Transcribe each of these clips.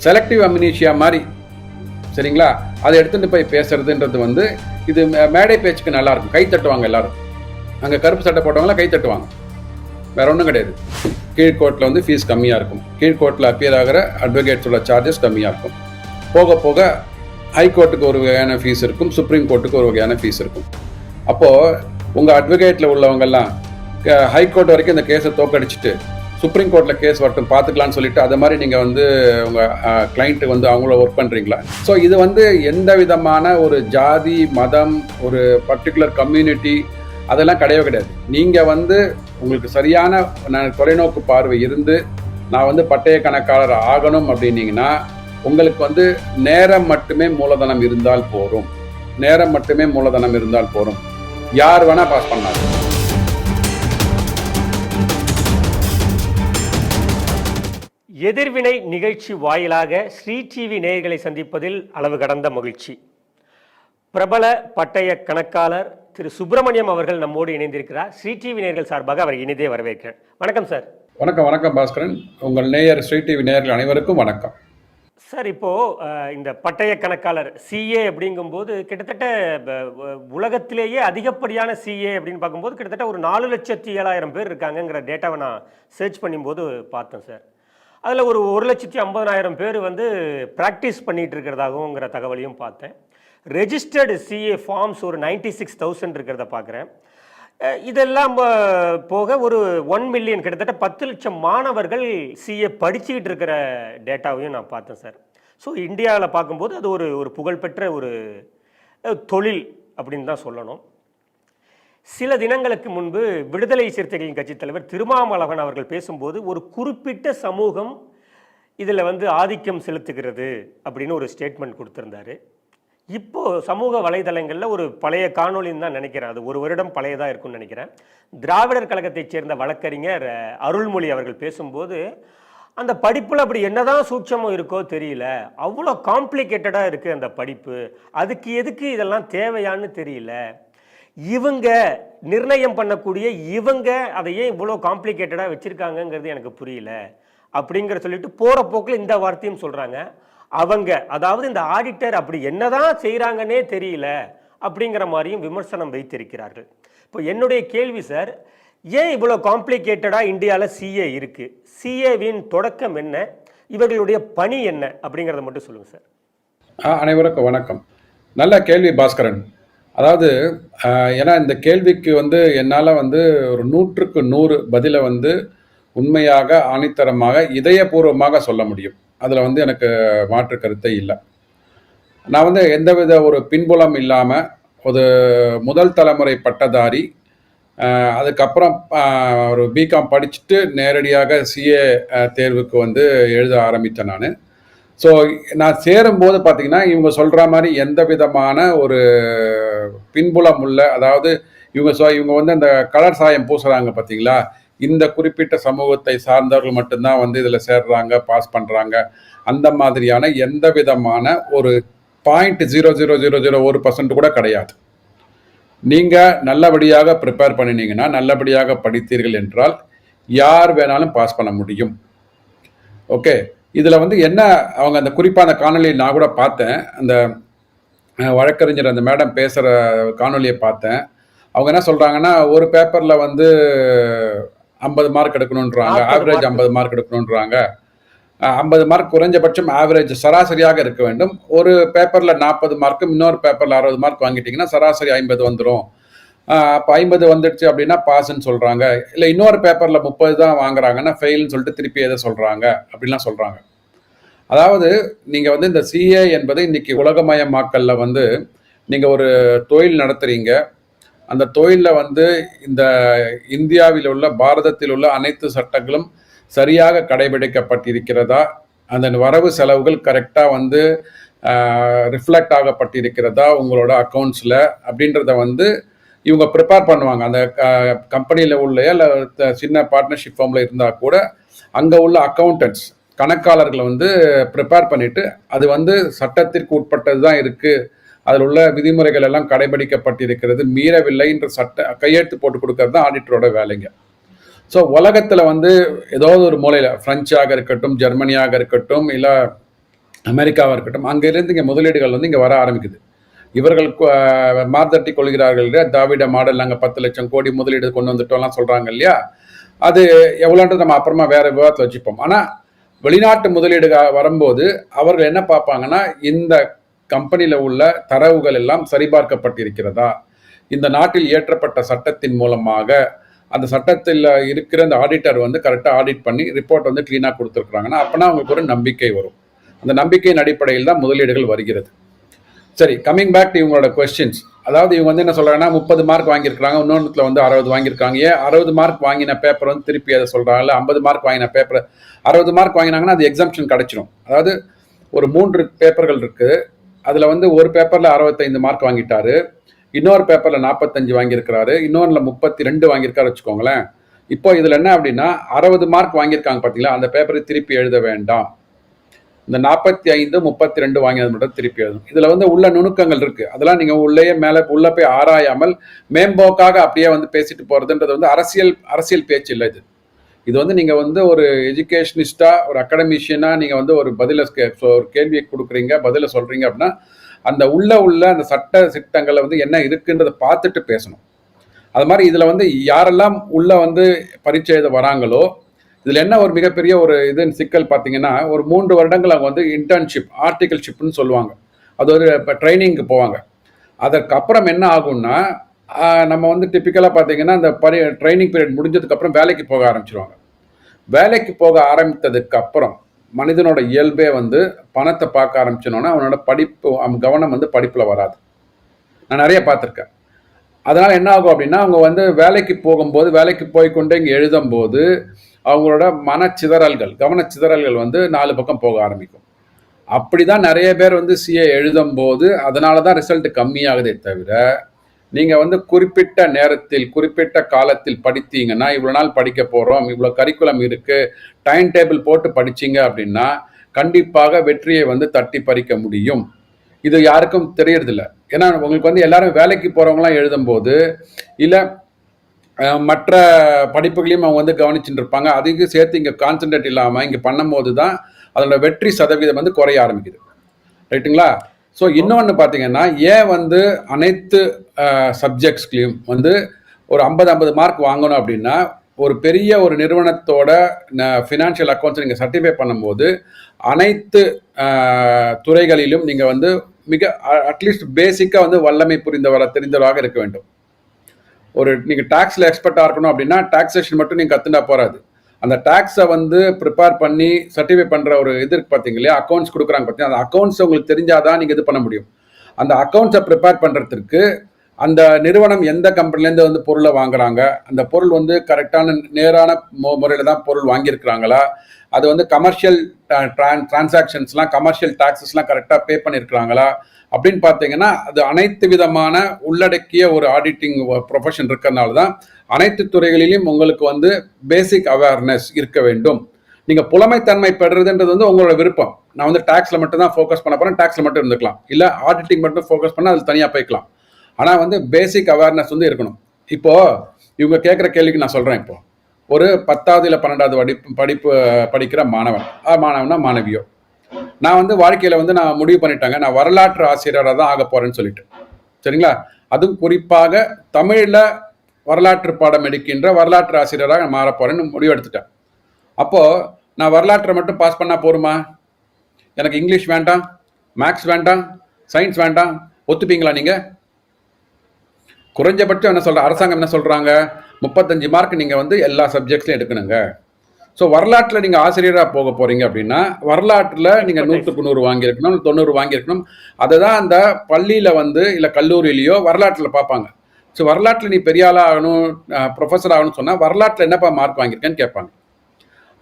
Selective amnesia மாதிரி, சரிங்களா? அதை எடுத்துகிட்டு போய் பேசுறதுன்றது வந்து இது மேடை பேச்சுக்கு நல்லா இருக்கும். கை தட்டுவாங்க எல்லாரும். அங்கே கருப்பு சட்டை போட்டவங்களாம் கை தட்டுவாங்க, வேற ஒன்றும் கிடையாது. கீழ்கோர்ட்டில் வந்து ஃபீஸ் கம்மியாக இருக்கும். கீழ்கோர்ட்டில் அப்பியர் ஆகிற அட்வொகேட்ஸோட சார்ஜஸ் கம்மியாக இருக்கும். போக போக ஹைகோர்ட்டுக்கு ஒரு வகையான ஃபீஸ் இருக்கும், சுப்ரீம் கோர்ட்டுக்கு ஒரு வகையான ஃபீஸ் இருக்கும். அப்போது உங்கள் அட்வொகேட்டில் உள்ளவங்கெல்லாம் ஹைகோர்ட் வரைக்கும் இந்த கேஸை தோக்கடிச்சிட்டு சுப்ரீம் கோர்ட்டில் கேஸ் வரட்டும் பார்த்துக்கலான்னு சொல்லிட்டு அதை மாதிரி நீங்கள் வந்து உங்கள் கிளைண்ட்டு வந்து அவங்கள ஒர்க் பண்ணுறீங்களா? ஸோ இது வந்து எந்த விதமான ஒரு ஜாதி, மதம், ஒரு பர்டிகுலர் கம்யூனிட்டி அதெல்லாம் கிடையவே கிடையாது. நீங்கள் வந்து உங்களுக்கு சரியான தொலைநோக்கு பார்வை இருந்து நான் வந்து பட்டய கணக்காளர் ஆகணும் அப்படின்னீங்கன்னா உங்களுக்கு வந்து நேரம் மட்டுமே மூலதனம் இருந்தால் போதும். நேரம் மட்டுமே மூலதனம் இருந்தால் போதும். யார் வேணா பாஸ் பண்ணாது. எதிர்வினை நிகழ்ச்சி வாயிலாக ஸ்ரீ டிவி நேயர்களை சந்திப்பதில் அளவு கடந்த மகிழ்ச்சி. பிரபல பட்டய கணக்காளர் திரு சுப்பிரமணியம் அவர்கள் நம்மோடு இணைந்திருக்கிறார். ஸ்ரீ டிவி நேயர்கள் சார்பாக அவரை இணைந்தே வரவேற்கிறேன். வணக்கம் சார். வணக்கம். வணக்கம் பாஸ்கரன். உங்கள் நேயர் ஸ்ரீ டிவி நேயர்கள் அனைவருக்கும் வணக்கம் சார். இப்போது இந்த பட்டய கணக்காளர் சிஏ அப்படிங்கும்போது கிட்டத்தட்ட உலகத்திலேயே அதிகப்படியான சிஏ அப்படின்னு பார்க்கும்போது கிட்டத்தட்ட ஒரு 4,07,000 பேர் இருக்காங்கங்கிற டேட்டாவை நான் சர்ச் பண்ணும்போது பார்த்தேன் சார். அதில் ஒரு 1,50,000 பேர் வந்து ப்ராக்டிஸ் பண்ணிகிட்டு இருக்கிறதாகவுங்கிற தகவலையும் பார்த்தேன். ரெஜிஸ்டர்டு சிஏ ஃபார்ம்ஸ் ஒரு 96,000 இருக்கிறத பார்க்குறேன். இதெல்லாம் போக ஒரு 1 மில்லியன், கிட்டத்தட்ட 10 லட்சம் மாணவர்கள் சிஏ படிச்சுக்கிட்டு இருக்கிற டேட்டாவையும் நான் பார்த்தேன் சார். ஸோ இந்தியாவில் பார்க்கும்போது அது ஒரு புகழ்பெற்ற ஒரு தொழில் அப்படின்னு தான் சொல்லணும். சில தினங்களுக்கு முன்பு விடுதலை சிறுத்தைகளின் கட்சித் தலைவர் திருமாவளவன் அவர்கள் பேசும்போது ஒரு குறிப்பிட்ட சமூகம் இதில் வந்து ஆதிக்கம் செலுத்துகிறது அப்படின்னு ஒரு ஸ்டேட்மெண்ட் கொடுத்துருந்தாரு. இப்போது சமூக வலைதளங்களில் ஒரு பழைய காணொலின்னு தான் நினைக்கிறேன், அது ஒரு வருடம் பழையதாக இருக்குன்னு நினைக்கிறேன். திராவிடர் கழகத்தைச் சேர்ந்த வழக்கறிஞர் அருள்மொழி அவர்கள் பேசும்போது அந்த படிப்பில் அப்படி என்னதான் சூட்சமும் இருக்கோ தெரியல, அவ்வளோ காம்ப்ளிகேட்டடாக இருக்குது அந்த படிப்பு, அதுக்கு எதுக்கு இதெல்லாம் தேவையான்னு தெரியல, இவங்க நிர்ணயம் பண்ணக்கூடிய இவங்க அதை ஏன் இவ்வளோ காம்ப்ளிகேட்டடாக வச்சுருக்காங்கங்கிறது எனக்கு புரியல அப்படிங்கிற சொல்லிட்டு போகிற போக்கில் இந்த வார்த்தையும் சொல்கிறாங்க. அவங்க, அதாவது இந்த ஆடிட்டர் அப்படி என்னதான் செய்கிறாங்கன்னே தெரியல அப்படிங்கிற மாதிரியும் விமர்சனம் வைத்திருக்கிறார்கள். இப்போ என்னுடைய கேள்வி சார், ஏன் இவ்வளோ காம்ப்ளிகேட்டடாக இந்தியாவில் சிஏ இருக்குது? சிஏவின் தொடக்கம் என்ன, இவர்களுடைய பணி என்ன அப்படிங்கிறத மட்டும் சொல்லுங்கள் சார். அனைவருக்கும் வணக்கம். நல்ல கேள்வி பாஸ்கரன். அதாவது ஏன்னா இந்த கேள்விக்கு வந்து என்னால் வந்து ஒரு 100க்கு 100 பதிலை வந்து உண்மையாக, ஆணித்தரமாக, இதயபூர்வமாக சொல்ல முடியும். அதில் வந்து எனக்கு மாற்று கருத்தை இல்லை. நான் வந்து எந்தவித ஒரு பின்புலம் இல்லாமல் ஒரு முதல் தலைமுறை பட்டதாரி, அதுக்கப்புறம் ஒரு பிகாம் படிச்சுட்டு நேரடியாக சிஏ தேர்வுக்கு வந்து எழுத ஆரம்பித்தேன் நான். ஸோ நான் சேரும்போது பார்த்திங்கன்னா இவங்க சொல்கிற மாதிரி எந்த விதமான ஒரு பின்புலம் உள்ள, அதாவது இவங்க வந்து அந்த கலர் சாயம் பூசுகிறாங்க பார்த்தீங்களா, இந்த குறிப்பிட்ட சமூகத்தை சார்ந்தவர்கள் மட்டும்தான் வந்து இதில் சேர்றாங்க, பாஸ் பண்ணுறாங்க, அந்த மாதிரியான எந்த விதமான ஒரு 0.0001% கூட கிடையாது. நீங்கள் நல்லபடியாக ப்ரிப்பேர் பண்ணினீங்கன்னா, நல்லபடியாக படித்தீர்கள் என்றால் யார் வேணாலும் பாஸ் பண்ண முடியும். ஓகே, இதில் வந்து என்ன அவங்க அந்த குறிப்பாக அந்த காணொலியை நான் கூட பார்த்தேன், அந்த வழக்கறிஞர் அந்த மேடம் பேசுகிற காணொலியை பார்த்தேன். அவங்க என்ன சொல்கிறாங்கன்னா, ஒரு பேப்பரில் வந்து 50 மார்க் எடுக்கணுன்றாங்க, ஆவரேஜ் 50 மார்க் எடுக்கணுன்றாங்க. 50 மார்க் குறைஞ்சபட்சம் ஆவரேஜ் சராசரியாக இருக்க வேண்டும். ஒரு பேப்பரில் 40 மார்க்கும் இன்னொரு பேப்பரில் 60 மார்க் வாங்கிட்டிங்கன்னா சராசரி 50 வந்துடும். அப்போ 50 வந்துடுச்சு அப்படின்னா பாஸ்ன்னு சொல்கிறாங்க. இல்லை இன்னொரு பேப்பரில் 30 தான் வாங்குறாங்கன்னா ஃபெயில்னு சொல்லிட்டு திருப்பி எதை சொல்கிறாங்க அப்படின்லாம் சொல்கிறாங்க. அதாவது நீங்கள் வந்து இந்த சிஏ என்பது இன்றைக்கி உலகமயமாக்கலில் வந்து நீங்கள் ஒரு தொழில் நடத்துகிறீங்க. அந்த தொழிலில் வந்து இந்த இந்தியாவில் உள்ள, பாரதத்தில் உள்ள அனைத்து சட்டங்களும் சரியாக கடைபிடிக்கப்பட்டிருக்கிறதா, அந்த வரவு செலவுகள் கரெக்டாக வந்து ரிஃப்ளெக்ட் ஆகப்பட்டிருக்கிறதா உங்களோட அக்கௌண்ட்ஸில் அப்படின்றத வந்து இவங்க ப்ரிப்பேர் பண்ணுவாங்க. அந்த கம்பெனியில் உள்ள இல்லை சின்ன பார்ட்னர்ஷிப் ஃபார்மில் இருந்தால் கூட அங்கே உள்ள அக்கௌண்டன்ட்ஸ், கணக்காளர்களை வந்து ப்ரிப்பேர் பண்ணிவிட்டு அது வந்து சட்டத்திற்கு உட்பட்டது தான் இருக்குது, அதில் உள்ள விதிமுறைகள் எல்லாம் கடைபிடிக்கப்பட்டிருக்கிறது, மீறவில்லைன்ற கையெழுத்து போட்டு கொடுக்கறது தான் ஆடிட்டரோட வேலைங்க. ஸோ உலகத்தில் வந்து ஏதோ ஒரு மூலையில், ஃப்ரெஞ்சாக இருக்கட்டும், ஜெர்மனியாக இருக்கட்டும், இல்லை அமெரிக்காவாக இருக்கட்டும், அங்கிருந்து இங்கே முதலீடுகள் வந்து இங்கே வர ஆரம்பிக்குது. இவர்கள் மார்த்தட்டி கொள்கிறார்கள் இல்லையா, திராவிட மாடல் நாங்கள் 10 லட்சம் கோடி முதலீடு கொண்டு வந்துட்டோம்லாம் சொல்கிறாங்க இல்லையா. அது எவ்வளோன்றது நம்ம அப்புறமா வேற விவாதத்தில் வச்சுப்போம். ஆனால் வெளிநாட்டு முதலீடு வரும்போது அவர்கள் என்ன பார்ப்பாங்கன்னா, இந்த கம்பெனியில் உள்ள தரவுகள் எல்லாம் சரிபார்க்கப்பட்டிருக்கிறதா, இந்த நாட்டில் இயற்றப்பட்ட சட்டத்தின் மூலமாக அந்த சட்டத்தில் இருக்கிற அந்த ஆடிட்டர் வந்து கரெக்டாக ஆடிட் பண்ணி ரிப்போர்ட் வந்து க்ளீனாக கொடுத்துருக்குறாங்கன்னா அப்போனா அவங்களுக்கு ஒரு நம்பிக்கை வரும். அந்த நம்பிக்கையின் அடிப்படையில் தான் முதலீடுகள் வருகிறது. சரி, கம்மிங் பேக் டு இவங்களோட கொஸ்டின்ஸ். அதாவது இவங்க வந்து என்ன சொல்கிறாங்கன்னா 30 மார்க் வாங்கியிருக்காங்க, இன்னொன்றுல வந்து 60 வாங்கியிருக்காங்க. ஏன் 60 மார்க் வாங்கின பேப்பர் வந்து திருப்பி அதை சொல்கிறாங்கல்ல, 50 மார்க் வாங்கின பேப்பர் 60 மார்க் வாங்கினாங்கன்னா அது எக்ஸம்ஷன் கிடைச்சிடும். அதாவது ஒரு 3 பேப்பர்கள் இருக்குது, அதில் வந்து ஒரு பேப்பரில் 65 மார்க் வாங்கிட்டாரு, இன்னொரு பேப்பரில் 45 வாங்கியிருக்கிறாரு, இன்னொன்றில் 32 வாங்கியிருக்காரு வச்சுக்கோங்களேன். இப்போ இதில் என்ன அப்படின்னா 60 மார்க் வாங்கியிருக்காங்க பார்த்தீங்களா, அந்த பேப்பரை திருப்பி எழுத வேண்டாம். இந்த 45 32 வாங்கினது மட்டும் திருப்பி எழுதணும். இதில் வந்து உள்ள நுணுக்கங்கள் இருக்குது, அதெல்லாம் நீங்கள் உள்ள போய் ஆராயாமல் மேம்போக்காக அப்படியே வந்து பேசிட்டு போகிறதுன்றது வந்து அரசியல் பேச்சு இல்லை. இது வந்து நீங்கள் வந்து ஒரு எஜுகேஷனிஸ்டாக, ஒரு அகாடமிஷியனாக நீங்கள் வந்து ஒரு ஒரு கேள்வியை கொடுக்குறீங்க, பதிலை சொல்கிறீங்க அப்படின்னா அந்த உள்ள அந்த சட்ட சிட்டங்களை வந்து என்ன இருக்குன்றதை பார்த்துட்டு பேசணும். அது மாதிரி இதில் வந்து யாரெல்லாம் உள்ள வந்து பரீட்சை எழுத வராங்களோ, இதில் என்ன ஒரு மிகப்பெரிய ஒரு சிக்கல் பார்த்தீங்கன்னா, ஒரு 3 வருடங்கள் அவங்க வந்து இன்டர்ன்ஷிப், ஆர்டிகல்ஷிப்னு சொல்லுவாங்க, அது ஒரு ட்ரைனிங்க்கு போவாங்க. அதற்கப்புறம் என்ன ஆகும்னா நம்ம வந்து டிப்பிக்கலாக பார்த்தீங்கன்னா அந்த ட்ரைனிங் பீரியட் முடிஞ்சதுக்கப்புறம் வேலைக்கு போக ஆரம்பிச்சிருவாங்க. வேலைக்கு போக ஆரம்பித்ததுக்கு அப்புறம் மனிதனோட இயல்பே வந்து பணத்தை பார்க்க ஆரம்பிச்சோன்னா அவனோட கவனம் வந்து படிப்பில் வராது. நான் நிறைய பார்த்துருக்கேன். அதனால் என்ன ஆகும் அப்படின்னா, அவங்க வந்து வேலைக்கு போகும்போது, வேலைக்கு போய்கொண்டே இங்கே எழுதும்போது அவங்களோட கவனச்சிதறல்கள் வந்து 4 பக்கம் போக ஆரம்பிக்கும். அப்படிதான் நிறைய பேர் வந்து சிஏ எழுதும்போது அதனால தான் ரிசல்ட் கம்மியாகுதே தவிர, நீங்கள் வந்து குறிப்பிட்ட நேரத்தில் குறிப்பிட்ட காலத்தில் படித்தீங்கன்னா, இவ்வளோ நாள் படிக்க போகிறோம், இவ்வளோ கரிக்குலம் இருக்குது, டைம் டேபிள் போட்டு படிச்சிங்க அப்படின்னா கண்டிப்பாக வெற்றியை வந்து தட்டி பறிக்க முடியும். இது யாருக்கும் தெரியறதில்ல. ஏன்னா உங்களுக்கு வந்து எல்லாரும் வேலைக்கு போகிறவங்களாம் எழுதும்போது இல்லை மற்ற படிப்புகளையும் அவங்க வந்து கவனிச்சுட்டு இருப்பாங்க. அதுக்கு சேர்த்து இங்கே கான்சன்ட்ரேட் இல்லாமல் இங்கே பண்ணும்போது தான் அதோட வெற்றி சதவீதம் வந்து குறைய ஆரம்பிக்குது. ரைட்டுங்களா? ஸோ இன்னொன்று பார்த்தீங்கன்னா, ஏன் வந்து அனைத்து சப்ஜெக்ட்ஸ்லையும் வந்து ஒரு 50 மார்க் வாங்கணும் அப்படின்னா, ஒரு பெரிய ஒரு நிறுவனத்தோட ஃபினான்ஷியல் அக்கௌண்ட்ஸ் நீங்கள் சர்டிஃபை பண்ணும்போது அனைத்து துறைகளிலும் நீங்கள் வந்து அட்லீஸ்ட் பேசிக்காக வந்து வல்லமை தெரிந்தவராக இருக்க வேண்டும். நீங்கள் டாக்ஸில் எக்ஸ்பர்ட்டாக இருக்கணும் அப்படின்னா டாக்ஸேஷன் மட்டும் நீங்கள் கற்றுண்டா போகாது. அந்த டாக்ஸை வந்து ப்ரிப்பேர் பண்ணி சர்டிஃபை பண்ணுற ஒரு இருக்கு பார்த்தீங்க இல்லையா, அக்கௌண்ட்ஸ் கொடுக்குறாங்க பார்த்தீங்கன்னா, அந்த அக்கௌண்ட்ஸ் உங்களுக்கு தெரிஞ்சாதான் நீங்கள் இது பண்ண முடியும். அந்த அக்கௌண்ட்ஸை ப்ரிப்பேர் பண்ணுறதுக்கு அந்த நிறுவனம் எந்த கம்பெனிலேருந்து வந்து பொருளை வாங்குறாங்க, அந்த பொருள் வந்து கரெக்டான நேரான முறையில் தான் பொருள் வாங்கியிருக்கிறாங்களா, அது வந்து கமர்ஷியல் டிரான்சாக்ஷன்ஸ்லாம் கமர்ஷியல் டாக்ஸஸ்லாம் கரெக்டாக பே பண்ணியிருக்கிறாங்களா அப்படின்னு பார்த்தீங்கன்னா, அது அனைத்து விதமான உள்ளடக்கிய ஒரு ஆடிட்டிங் ப்ரொஃபஷன் இருக்கிறதுனால தான் அனைத்து துறைகளிலும் உங்களுக்கு வந்து பேசிக் அவேர்னஸ் இருக்க வேண்டும். நீங்கள் புலமைத்தன்மை பெறுறதுன்றது வந்து உங்களோட விருப்பம். நான் வந்து டாக்ஸில் மட்டும் தான் ஃபோக்கஸ் பண்ண போகிறேன், டாக்ஸில் மட்டும் இருந்துக்கலாம், இல்லை ஆடிட்டிங் மட்டும் ஃபோக்கஸ் பண்ணால் அது தனியாக போய்க்கலாம். ஆனால் வந்து பேசிக் அவேர்னஸ் வந்து இருக்கணும். இப்போது இவங்க கேட்குற கேள்விக்கு நான் சொல்கிறேன். இப்போது ஒரு 10வது இல்லை 12வது படிப்பு படிக்கிற மாணவனா மாணவியோ, நான் வந்து வாழ்க்கையில் வந்து நான் முடிவு பண்ணிட்டாங்க, நான் வரலாற்று ஆசிரியராக தான் ஆக போகிறேன்னு சொல்லிட்டு, சரிங்களா? அதுவும் குறிப்பாக தமிழில் வரலாற்று பாடம் எடுக்கின்ற வரலாற்று ஆசிரியராக மாற போகிறேன்னு முடிவு எடுத்துட்டேன். அப்போது நான் வரலாற்றை மட்டும் பாஸ் பண்ணால் போருமா? எனக்கு இங்கிலீஷ் வேண்டாம், மேக்ஸ் வேண்டாம், சயின்ஸ் வேண்டாம், ஒத்துப்பீங்களா நீங்கள்? குறைஞ்சபட்சம் என்ன சொல்கிற அரசாங்கம் என்ன சொல்கிறாங்க, 35 மார்க் நீங்கள் வந்து எல்லா சப்ஜெக்ட்ஸ்லையும் எடுக்கணுங்க. ஸோ வரலாற்றில் நீங்கள் ஆசிரியராக போக போகிறீங்க அப்படின்னா வரலாற்றில் நீங்கள் 100க்கு 100 வாங்கியிருக்கணும், 90 வாங்கியிருக்கணும். அதை தான் அந்த பள்ளியில் வந்து இல்லை கல்லூரியிலையோ வரலாற்றில் பார்ப்பாங்க. ஸோ வரலாற்றில் நீ பெரிய ஆளாக ஆகணும், ப்ரொஃபஸர் ஆகணும்னு சொன்னால் வரலாற்றில் என்னப்பா மார்க் வாங்கியிருக்கேன்னு கேட்பாங்க.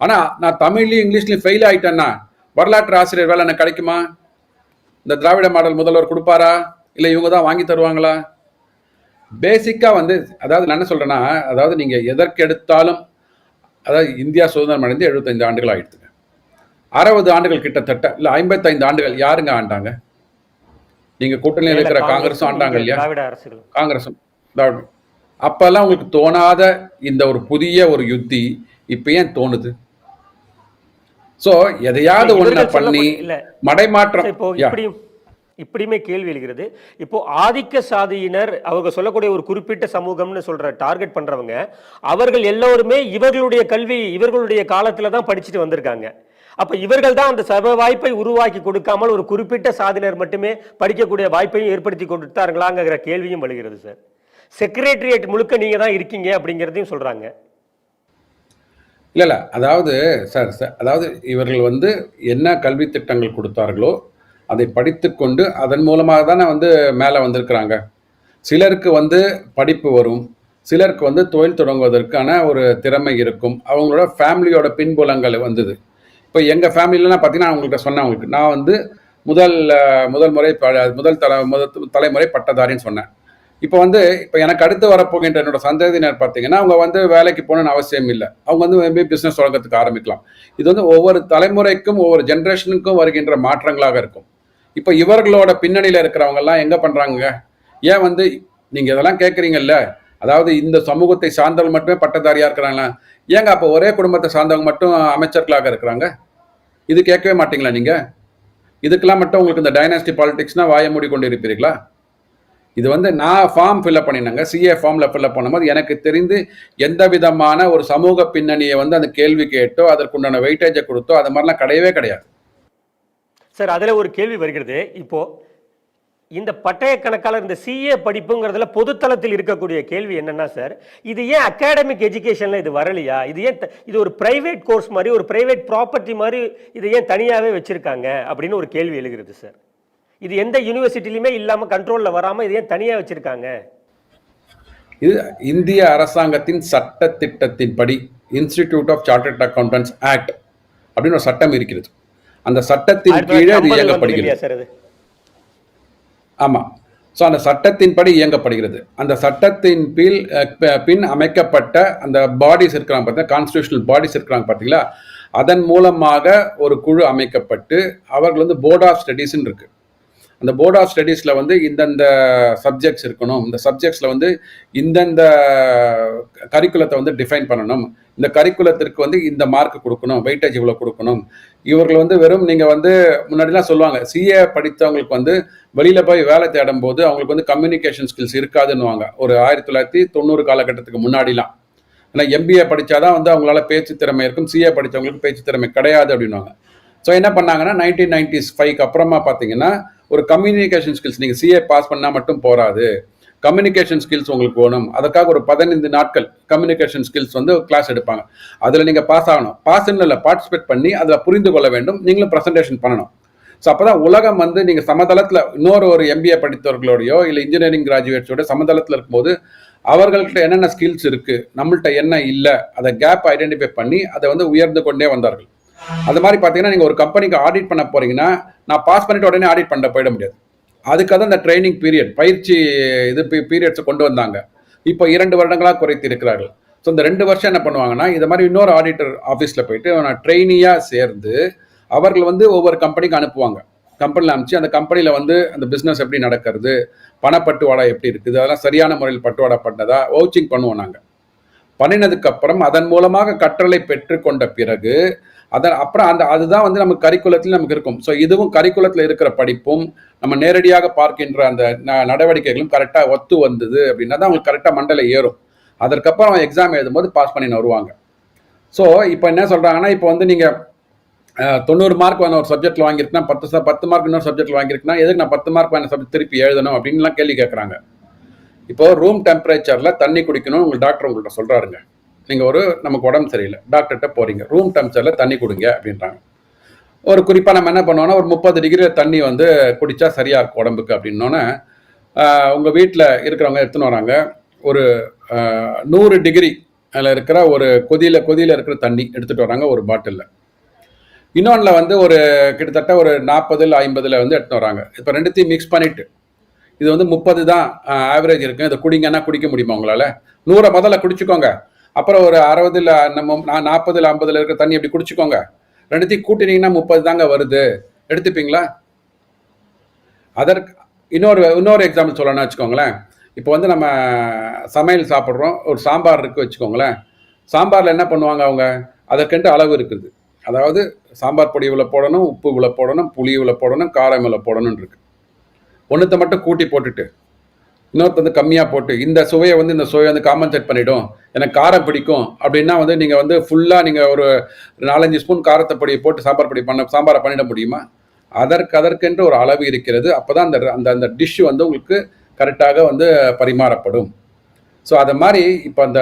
ஆனால் நான் தமிழ்லையும் இங்கிலீஷ்லையும் ஃபெயில் ஆகிட்டேன்னா வரலாற்று ஆசிரியர் வேலை எனக்கு கிடைக்குமா? இந்த திராவிட மாடல் முதல்வர் கொடுப்பாரா, இல்லை இவங்க தான் வாங்கி தருவாங்களா? பேசிக்காக வந்து அதாவது நான் என்ன சொல்கிறேன்னா, அதாவது நீங்கள் எதற்கு எடுத்தாலும், அதாவது இந்தியா சுதந்திரம் அடைந்து 75 ஆண்டுகள் ஆகிடுதுங்க. 60 ஆண்டுகள் கிட்டத்தட்ட, இல்லை 55 ஆண்டுகள் யாருங்க ஆண்டாங்க? நீங்கள் கூட்டணியில் இருக்கிற காங்கிரஸும் ஆண்டாங்க இல்லையா, காங்கிரஸும் திராவிடம். அப்பெல்லாம் உங்களுக்கு தோணாத இந்த ஒரு புதிய ஒரு யுத்தி இப்போ ஏன் தோணுது? ஸோ எதையாவது ஒன்றை இவர்கள் பண்ணி சொல்லக்கூடிய இல்ல மடைமாற்றம் இப்போ யா இப்படியுமே கேள்வி எழுகிறது. இப்போ ஆதிக்க சாதியினர் அவங்க சொல்லக்கூடிய ஒரு குறிப்பிட்ட சமூகம்னு சொல்ற டார்கெட் பண்றவங்க, அவர்கள் எல்லோருமே இவர்களுடைய கல்வி இவர்களுடைய காலத்துல தான் படிச்சுட்டு வந்திருக்காங்க. அப்ப இவர்கள் தான் அந்த சம வாய்ப்பை உருவாக்கி கொடுக்காமல் ஒரு குறிப்பிட்ட சாதியினர் மட்டுமே படிக்கக்கூடிய வாய்ப்பையும் ஏற்படுத்தி கொடுத்தார்களாங்கிற கேள்வியும் எழுகிறது சார். செக்ரட்டரியேட் முழுக்க நீங்க தான் இருக்கீங்க அப்படிங்கிறதையும் சொல்றாங்க. இல்லை அதாவது சார் அதாவது இவர்கள் வந்து என்ன கல்வி திட்டங்கள் கொடுத்தார்களோ அதை படித்துக்கொண்டு அதன் மூலமாக தானே வந்து மேலே வந்திருக்கிறாங்க. சிலருக்கு வந்து படிப்பு வரும், சிலருக்கு வந்து தொழில் தொடங்குவதற்கான ஒரு திறமை இருக்கும், அவங்களோட ஃபேமிலியோட பின்புலங்கள் வந்தது. இப்போ எங்கள் ஃபேமிலியிலலாம் பார்த்தீங்கன்னா அவங்கள்ட்ட சொன்னேன், அவங்களுக்கு நான் வந்து முதல் தலைமுறை பட்டதாரின்னு சொன்னேன். இப்போ எனக்கு அடுத்து வரப்போகின்ற என்னோட சந்ததியினர் பார்த்தீங்கன்னா அவங்க வந்து வேலைக்கு போகணும்னு அவசியம் இல்லை, அவங்க வந்து மேபி பிஸ்னஸ் தொடங்கத்துக்கு ஆரம்பிக்கலாம். இது வந்து ஒவ்வொரு தலைமுறைக்கும் ஒவ்வொரு ஜென்ரேஷனுக்கும் வருகின்ற மாற்றங்களாக இருக்கும். இப்போ இவர்களோட பின்னணியில் இருக்கிறவங்கெல்லாம் எங்கே பண்ணுறாங்க? ஏன் வந்து நீங்கள் இதெல்லாம் கேட்குறீங்கல்ல, அதாவது இந்த சமூகத்தை சார்ந்தவங்க மட்டுமே பட்டதாரியாக இருக்கிறாங்களா? ஏங்க அப்போ ஒரே குடும்பத்தை சார்ந்தவங்க மட்டும் அமைச்சர்களாக இருக்கிறாங்க? இது கேட்கவே மாட்டீங்களா நீங்கள்? இதுக்கெல்லாம் மட்டும் உங்களுக்கு இந்த டைனாஸ்டி பாலிடிக்ஸ்னால் வாய மூடி கொண்டு இருப்பீர்களா? இது வந்து நான் ஃபார்ம் ஃபில்அப் பண்ணினேங்க, சிஏ ஃபார்மில் ஃபில்அப் பண்ணும்போது எனக்கு தெரிந்து எந்த விதமான ஒரு சமூக பின்னணியை வந்து அந்த கேள்வி கேட்டோ அதற்குண்டான வெயிட்டேஜை கொடுத்தோ அது மாதிரிலாம் கிடையவே கிடையாது சார். அதில் ஒரு கேள்வி வருகிறது. இப்போ இந்த பட்டய கணக்காளர் இந்த சிஏ படிப்புங்கிறதுல பொதுத்தளத்தில் இருக்கக்கூடிய கேள்வி என்னன்னா சார், இது ஏன் அகாடமிக் எஜுகேஷன்ல இது வரலையா? இது ஏன் இது ஒரு பிரைவேட் கோர்ஸ் மாதிரி ஒரு பிரைவேட் ப்ராப்பர்ட்டி மாதிரி இது ஏன் தனியாகவே வச்சிருக்காங்க அப்படின்னு ஒரு கேள்வி எழுகிறது சார். இது எந்த யூனிவர்சிட்டிலையுமே இல்லாமல் கண்ட்ரோலில் வராமல் இது ஏன் தனியாக வச்சிருக்காங்க? இது இந்திய அரசாங்கத்தின் சட்ட திட்டத்தின்படி institute of chartered accountants act அப்படின்னு ஒரு சட்டம் இருக்கிறது. அந்த சட்டத்தின் கீழே அது இயங்கப்படுகிறது. ஆமாம். ஸோ அந்த சட்டத்தின்படி இயங்கப்படுகிறது. அந்த சட்டத்தின் பின் அமைக்கப்பட்ட அந்த பாடிஸ் இருக்கிறாங்க பார்த்தீங்கன்னா, கான்ஸ்டியூஷனல் பாடிஸ் இருக்கிறாங்க பார்த்தீங்களா, அதன் மூலமாக ஒரு குழு அமைக்கப்பட்டு அவர்கள் வந்து போர்ட் ஆஃப் ஸ்டடீஸ்ன்னு இருக்கு. அந்த போர்ட் ஆஃப் ஸ்டடீஸில் வந்து இந்தந்த சப்ஜெக்ட்ஸ் இருக்கணும், இந்த சப்ஜெக்ட்ஸில் வந்து இந்தந்த கரிக்குலத்தை வந்து டிஃபைன் பண்ணணும், இந்த கரிக்குலத்திற்கு வந்து இந்த மார்க் கொடுக்கணும், வெயிட்டேஜ் இவ்வளோ கொடுக்கணும். இவர்கள் வந்து வெறும் நீங்கள் வந்து முன்னாடிலாம் சொல்லுவாங்க, சிஏ படித்தவங்களுக்கு வந்து வெளியில் போய் வேலை தேடும் போது அவங்களுக்கு வந்து கம்யூனிகேஷன் ஸ்கில்ஸ் இருக்காதுன்னுவாங்க. ஒரு 1990 காலகட்டத்துக்கு முன்னாடிலாம். ஏன்னா எம்பிஏ படித்தாதான் வந்து அவங்களால பேச்சு திறமை இருக்கும், சிஏ படித்தவங்களுக்கு பேச்சு திறமை கிடையாது அப்படின்வாங்க. ஸோ என்ன பண்ணாங்கன்னா 1995 அப்புறமா பார்த்தீங்கன்னா ஒரு கம்யூனிகேஷன் ஸ்கில்ஸ், நீங்கள் சிஏ பாஸ் பண்ணால் மட்டும் போராது, கம்யூனிகேஷன் ஸ்கில்ஸ் உங்களுக்கு வேணும். அதுக்காக ஒரு 15 நாட்கள் கம்யூனிகேஷன் ஸ்கில்ஸ் வந்து கிளாஸ் எடுப்பாங்க. அதில் நீங்கள் பாஸ் ஆகணும், பாஸ்ன்னு இல்லை பார்ட்டிசிபேட் பண்ணி அதில் புரிந்து கொள்ள வேண்டும், நீங்களும் ப்ரெசன்டேஷன் பண்ணணும். ஸோ அப்போ தான் உலகம் வந்து நீங்கள் சமதளத்தில் ஒரு எம்பிஏ படித்தவர்களோடையோ இல்லை இன்ஜினியரிங் கிராஜுவேட்ஸோட சமதளத்தில் இருக்கும்போது அவர்கள்ட்ட என்னென்ன ஸ்கில்ஸ் இருக்குது, நம்மள்கிட்ட என்ன இல்லை, அதை கேப் ஐடென்டிஃபை பண்ணி அதை வந்து உயர்ந்து கொண்டே வந்தார்கள். அது மாதிரி பார்த்தீங்கன்னா நீங்கள் ஒரு கம்பெனிக்கு ஆடிட் பண்ண போறீங்கன்னா நான் பாஸ் பண்ணிட்டு உடனே ஆடிட் பண்ண போயிட முடியாது. அதுக்காக தான் இந்த ட்ரைனிங் பீரியட், பயிற்சி பீரியட்ஸை கொண்டு வந்தாங்க. இப்போ 2 வருடங்களாக குறைத்து இருக்கிறார்கள். ஸோ இந்த 2 வருஷம் என்ன பண்ணுவாங்கன்னா, இது மாதிரி இன்னொரு ஆடிட்டர் ஆஃபீஸில் போயிட்டு நான் ட்ரெயினியாக சேர்ந்து அவர்கள் வந்து ஒவ்வொரு கம்பெனிக்கு அனுப்புவாங்க. கம்பெனியில் அனுப்பிச்சு அந்த கம்பெனியில் வந்து அந்த பிஸ்னஸ் எப்படி நடக்கிறது, பணப்பட்டுவாடா எப்படி இருக்குது, அதெல்லாம் சரியான முறையில் பட்டுவாடா பண்ணதா வவுச்சிங் பண்ணுவோம். நாங்கள் பண்ணினதுக்கப்புறம் அதன் மூலமாக கற்றலை பெற்றுக்கொண்ட பிறகு அப்புறம் அதுதான் வந்து நமக்கு கரிக்குலத்தில் நமக்கு இருக்கும். ஸோ இதுவும் கரிக்குலத்தில் இருக்கிற படிப்பும் நம்ம நேரடியாக பார்க்கின்ற அந்த நடவடிக்கைகளும் கரெக்டாக ஒத்து வந்தது அப்படின்னா தான் அவங்களுக்கு கரெக்டாக மண்டல ஏறும். அதற்கப்புறம் எக்ஸாம் எழுதும்போது பாஸ் பண்ணின்னு வருவாங்க. ஸோ இப்போ என்ன சொல்கிறாங்கன்னா, இப்போ வந்து நீங்கள் 90 மார்க் வந்து ஒரு சப்ஜெக்டில் வாங்கியிருக்குன்னா 10 மார்க் இன்னொரு சப்ஜெக்டில் வாங்கியிருக்குன்னா எதுக்கு நான் 10 மார்க் வாங்க சப்ஜெக்ட் திருப்பி எழுதணும் அப்படின்லாம் கேள்வி கேட்குறாங்க. இப்போ ரூம் டெம்பரேச்சரில் தண்ணி குடிக்கணும் உங்கள் டாக்டர் உங்கள்கிட்ட சொல்கிறாருங்க. நீங்கள் நமக்கு உடம்பு சரியில்லை, டாக்டர்கிட்ட போகிறீங்க, ரூம் டெம்பரேச்சரில் தண்ணி குடிங்க அப்படின்றாங்க. ஒரு குறிப்பாக நம்ம என்ன பண்ணுவோன்னா ஒரு 30 டிகிரியில் தண்ணி வந்து குடித்தா சரியாக இருக்கும் உடம்புக்கு அப்படின்னோன்னே உங்கள் வீட்டில் இருக்கிறவங்க எடுத்துன்னு வராங்க ஒரு 100 டிகிரி அதில் இருக்கிற ஒரு கொதியில் இருக்கிற தண்ணி எடுத்துகிட்டு வராங்க ஒரு பாட்டிலில். இன்னொன்றில் வந்து ஒரு கிட்டத்தட்ட ஒரு 40-50 வந்து எடுத்துன்னு வராங்க. இப்போ ரெண்டுத்தையும் மிக்ஸ் பண்ணிவிட்டு இது வந்து 30 தான் ஆவரேஜ் இருக்குது, இதை குடிங்கன்னா குடிக்க முடியுமா உங்களால்? 100 முதல்ல குடிச்சுக்கோங்க, அப்புறம் ஒரு 60 40-50 இருக்கிற தண்ணி எப்படி குடிச்சுக்கோங்க, ரெண்டுத்தையும் கூட்டினீங்கன்னா 30 தாங்க வருது, எடுத்துப்பீங்களா? அதற்கு இன்னொரு எக்ஸாம்பிள் சொல்லணும்னு வச்சுக்கோங்களேன். இப்போ வந்து நம்ம சமையல் சாப்பிட்றோம், ஒரு சாம்பார் இருக்குது வச்சுக்கோங்களேன். சாம்பாரில் என்ன பண்ணுவாங்க அவங்க, அதற்கென்று அளவு இருக்குது. அதாவது சாம்பார் பொடி இவ்வளோ போடணும், உப்பு இவ்வளோ போடணும், புளி இவ்வளோ போடணும், காரம் இவ்வளோ போடணும்னு இருக்கு. ஒன்றுத்தை மட்டும் கூட்டி போட்டுட்டு இன்னொருத்த வந்து கம்மியாக போட்டு இந்த சுவையை வந்து இந்த சுவையை வந்து காம்பன்சேட் பண்ணிடும், எனக்கு காரம் பிடிக்கும் அப்படின்னா வந்து நீங்கள் வந்து ஃபுல்லாக நீங்கள் ஒரு 4-5 ஸ்பூன் காரத்தை பொடியை போட்டு சாம்பாரை பண்ணிட முடியுமா? அதற்கென்று ஒரு அளவு இருக்கிறது. அப்போ தான் அந்த அந்த அந்த டிஷ் வந்து உங்களுக்கு கரெக்டாக வந்து பரிமாறப்படும். ஸோ அதை மாதிரி இப்போ அந்த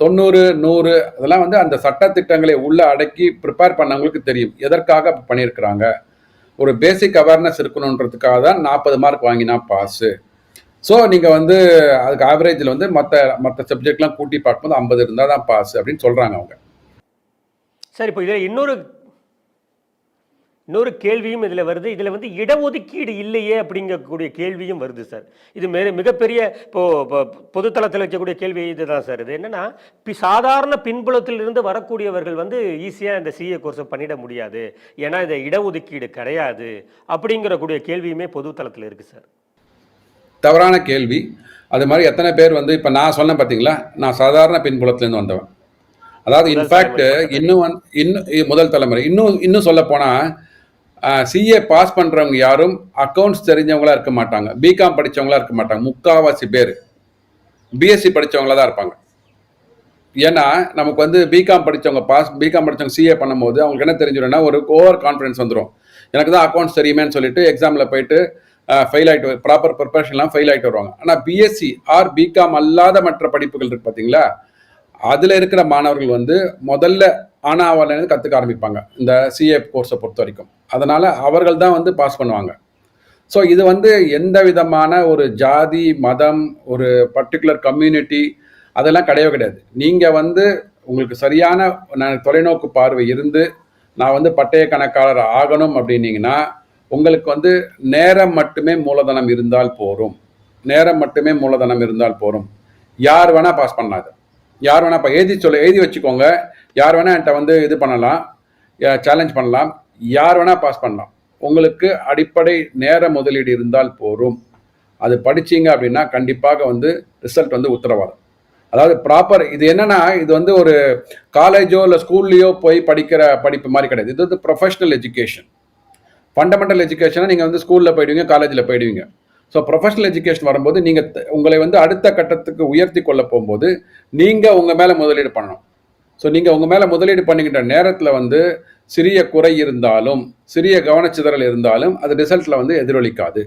90, 100 அதெல்லாம் வந்து அந்த சட்டத்திட்டங்களை உள்ளே அடக்கி ப்ரிப்பேர் பண்ணவங்களுக்கு தெரியும் எதற்காக பண்ணியிருக்கிறாங்க. ஒரு பேசிக் அவேர்னஸ் இருக்கணுன்றதுக்காக தான் 40 மார்க் வாங்கினா பாஸு. ஸோ நீங்கள் வந்து அதுக்கு ஆவரேஜில் வந்து மற்ற சப்ஜெக்ட்லாம் கூட்டி பார்க்கும்போது 50 இருந்தால் தான் பாஸ் அப்படின்னு சொல்கிறாங்க அவங்க. சார், இப்போ இதில் இன்னொரு கேள்வியும் இதில் வருது. இதில் வந்து இடஒதுக்கீடு இல்லையே அப்படிங்கக்கூடிய கேள்வியும் வருது சார். இது மிகப்பெரிய இப்போ பொதுத்தளத்தில் வைக்கக்கூடிய கேள்வி இதுதான் சார். இது என்னன்னா, சாதாரண பின்புலத்திலிருந்து வரக்கூடியவர்கள் வந்து ஈஸியாக இந்த சிஏ கோர்ஸை பண்ணிட முடியாது, ஏன்னா இது இடஒதுக்கீடு கிடையாது அப்படிங்கிற கூடிய கேள்வியுமே பொதுத்தளத்தில் இருக்குது சார். தவறான கேள்வி. அது மாதிரி எத்தனை பேர் வந்து இப்போ நான் சொன்னேன் பார்த்தீங்களா, நான் சாதாரண பின்புலத்துலேருந்து வந்தவன். அதாவது இன்ஃபேக்ட் இன்னும் முதல் தலைமுறை இன்னும் சொல்ல போனால் சிஏ பாஸ் பண்ணுறவங்க யாரும் அக்கௌண்ட்ஸ் தெரிஞ்சவங்களா இருக்க மாட்டாங்க, பிகாம் படித்தவங்களா இருக்க மாட்டாங்க. முக்கால்வாசி பேர் பிஎஸ்சி படித்தவங்களா தான் இருப்பாங்க. ஏன்னா நமக்கு வந்து பிகாம் படித்தவங்க சிஏ பண்ணும்போது அவங்களுக்கு என்ன தெரிஞ்சிடும்னா, ஒரு ஓவர் கான்ஃபிடன்ஸ் வந்துடும். எனக்கு தான் அக்கௌண்ட்ஸ் தெரியுமேன்னு சொல்லிட்டு எக்ஸாமில் போயிட்டு ஃபெயில் ஆகிட்டு ப்ராப்பர் ப்ரிப்பரேஷன்லாம் ஃபெயில் ஆகிட்டு வருவாங்க. ஆனால் பிஎஸ்சி ஆர் பிகாம் அல்லாத மற்ற படிப்புகள் இருக்கு பார்த்தீங்களா, அதில் இருக்கிற மாணவர்கள் வந்து முதல்ல ஆனாவாலேருந்து கற்றுக்க ஆரம்பிப்பாங்க இந்த சிஏ கோர்ஸை பொறுத்த வரைக்கும். அதனால் அவர்கள் தான் வந்து பாஸ் பண்ணுவாங்க. ஸோ இது வந்து எந்த விதமான ஒரு ஜாதி, மதம், ஒரு பர்டிகுலர் கம்யூனிட்டி அதெல்லாம் கிடையாது. நீங்கள் வந்து உங்களுக்கு சரியான தொலைநோக்கு பார்வை இருந்து நான் வந்து பட்டய கணக்காளர் ஆகணும் அப்படின்னீங்கன்னா உங்களுக்கு வந்து நேரம் மட்டுமே மூலதனம் இருந்தால் போரும். யார் வேணால் பாஸ் பண்ணாது. யார் வேணா எழுதி வச்சுக்கோங்க. யார் வேணா என்கிட்ட வந்து இது பண்ணலாம், சேலஞ்ச் பண்ணலாம். யார் வேணா பாஸ் பண்ணலாம். உங்களுக்கு அடிப்படை நேர முதலீடு இருந்தால் போரும். அது படிச்சீங்க அப்படின்னா கண்டிப்பாக வந்து ரிசல்ட் வந்து உத்தரவாதம். அதாவது ப்ராப்பர் இது என்னன்னா, இது வந்து ஒரு காலேஜோ இல்லை ஸ்கூல்லையோ போய் படிக்கிற படிப்பு மாதிரி கிடையாது. இது வந்து ப்ரொஃபஷனல் எஜுகேஷன். ஃபண்டமெண்டல் எஜுகேஷனாக நீங்கள் வந்து ஸ்கூலில் போயிடுவீங்க, காலேஜில் போயிடுவீங்க. ஸோ ப்ரொஃபஷனல் எஜுகேஷன் வரும்போது நீங்கள் உங்களை வந்து அடுத்த கட்டத்துக்கு உயர்த்தி கொள்ள போகும்போது நீங்கள் உங்கள் மேலே முதலீடு பண்ணணும். ஸோ நீங்கள் உங்கள் மேலே முதலீடு பண்ணிக்கின்ற நேரத்தில் வந்து சிறிய குறை இருந்தாலும், சிறிய கவனச்சிதறல் இருந்தாலும் அது ரிசல்ட்டில் வந்து எதிரொலிக்காது.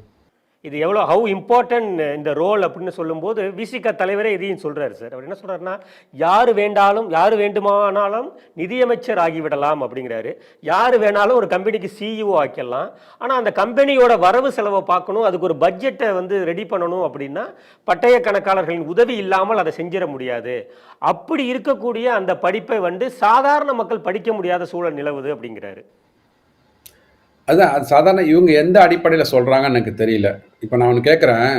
இது எவ்வளோ ஹவு இம்பார்ட்டன்ட் இந்த ரோல் அப்படின்னு சொல்லும்போது விசிக தலைவரே இதையும் சொல்கிறாரு சார். அவர் என்ன சொல்கிறாருன்னா, யார் வேண்டுமானாலும் நிதியமைச்சர் ஆகிவிடலாம் அப்படிங்கிறாரு. யார் வேணாலும் ஒரு கம்பெனிக்கு சிஇஓ ஆக்கிடலாம். ஆனால் அந்த கம்பெனியோட வரவு செலவை பார்க்கணும், அதுக்கு ஒரு பட்ஜெட்டை வந்து ரெடி பண்ணணும் அப்படின்னா பட்டய கணக்காளர்களின் உதவி இல்லாமல் அதை செஞ்சிட முடியாது. அப்படி இருக்கக்கூடிய அந்த படிப்பை வந்து சாதாரண மக்கள் படிக்க முடியாத சூழல் நிலவுது அப்படிங்கிறாரு. அதுதான் அது சாதாரண இவங்க எந்த அடிப்படையில் சொல்கிறாங்கன்னு எனக்கு தெரியல. இப்போ நான் ஒன்று கேட்குறேன்.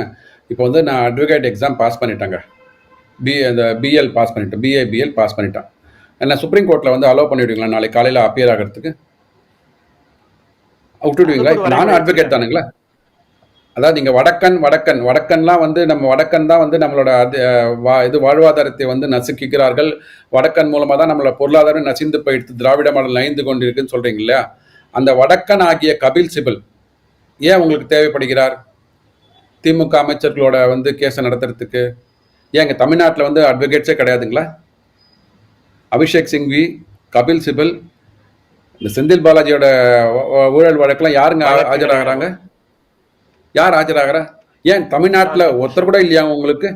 இப்போ வந்து நான் அட்வொகேட் எக்ஸாம் பாஸ் பண்ணிட்டேங்க, அந்த பிஎல் பாஸ் பண்ணிட்டேன், பிஏபிஎல் பாஸ் பண்ணிட்டேன். என்ன சுப்ரீம் கோர்ட்டில் வந்து அலோவ் பண்ணிவிடுவீங்களா நாளைக்கு காலையில் அப்பியர் ஆகிறதுக்கு? விட்டுடுவீங்களா? இப்போ நானும் அட்வொகேட் தானுங்களா? அதாவது நீங்கள் வடக்கன்லாம் வந்து நம்ம வடக்கன் தான் வந்து நம்மளோட வாழ்வாதாரத்தை வந்து நசுக்கிறார்கள். வடக்கன் மூலமாக தான் நம்மளோட பொருளாதாரம் நசிந்து போயிடுத்து, திராவிட மாடல் நைந்து கொண்டு இருக்குன்னு சொல்கிறீங்க இல்லையா? அந்த வடக்கன் ஆகிய கபில் சிபல் ஏன் உங்களுக்கு தேவைப்படுகிறார் திமுக அமைச்சர்களோட வந்து கேஸை நடத்துறதுக்கு? ஏன் இங்கே தமிழ்நாட்டில் வந்து அட்வொகேட்ஸே கிடையாதுங்களா? அபிஷேக் சிங்வி, கபில் சிபல், இந்த செந்தில் பாலாஜியோட ஊழல் வழக்கெல்லாம் யாருங்க ஆஜராகிறாங்க? யார் ஆஜராகிறா? ஏன் தமிழ்நாட்டில் ஒருத்தர் கூட இல்லையா உங்களுக்கு?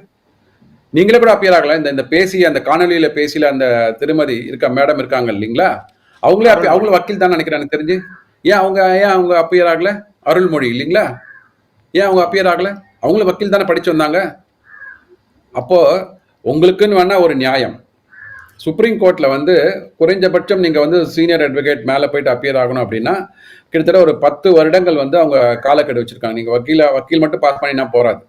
நீங்களே கூட அப்பியர் ஆகலாம். இந்த பேசிய அந்த காணொலியில் பேசிய அந்த திருமதி மேடம் இருக்காங்க இல்லைங்களா, அவங்களும் வக்கீல் தான் நினைக்கிறேன் எனக்கு தெரிஞ்சு. ஏன் அவங்க அப்பியர் ஆகல? அருள்மொழி இல்லைங்களா, ஏன் அவங்க அப்பியர் ஆகல? அவங்களும் வக்கீல் தானே படிச்சு வந்தாங்க. அப்போ உங்களுக்குன்னு வேணா ஒரு நியாயம். சுப்ரீம் கோர்ட்டில் வந்து குறைஞ்சபட்சம் நீங்கள் வந்து சீனியர் அட்வொகேட் மேலே போயிட்டு அப்பியர் ஆகணும் அப்படின்னா கிட்டத்தட்ட ஒரு 10 வருடங்கள் வந்து அவங்க காலக்கெடு வச்சுருக்காங்க. நீங்கள் வக்கீல் மட்டும் பாஸ் பண்ணினா போகாது.